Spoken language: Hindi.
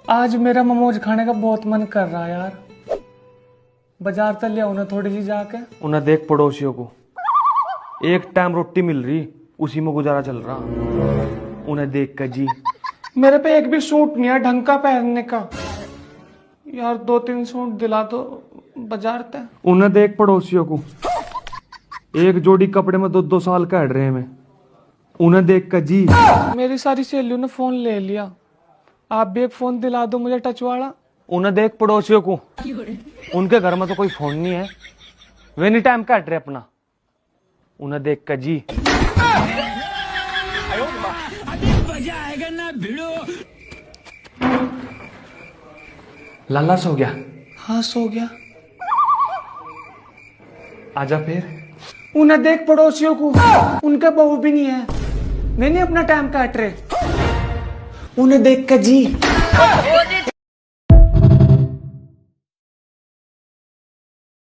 आज मेरा मोमोज खाने का बहुत मन कर रहा है यार। बाजार तक ले आओ थोड़ी सी जाके। उन्हें देख पड़ोसियों को एक टाइम रोटी मिल रही, उसी में गुजारा चल रहा। उन्हें देख कर जी मेरे पे एक भी सूट नहीं है ढंग का पहनने का यार। 2-3 सूट दिला दो बाजार तक। उन्हें देख पड़ोसियों को एक जोड़ी कपड़े में 2-2 साल काट रहे हैं मैं। उन्हें देख कर जी मेरी सारी सहेलियों ने फोन ले लिया, आप भी एक फोन दिला दो मुझे टच वाला। उन्हें देख पड़ोसियों को उनके घर में तो कोई फोन नहीं है, वे नहीं टाइम काट रहे अपना। उन्हें देख कर जी लाला सो गया। हाँ सो गया। आजा फिर। उन्हें देख पड़ोसियों को उनका बहू भी नहीं है, वे नहीं अपना टाइम काट रहे। उन्हें देख कर जी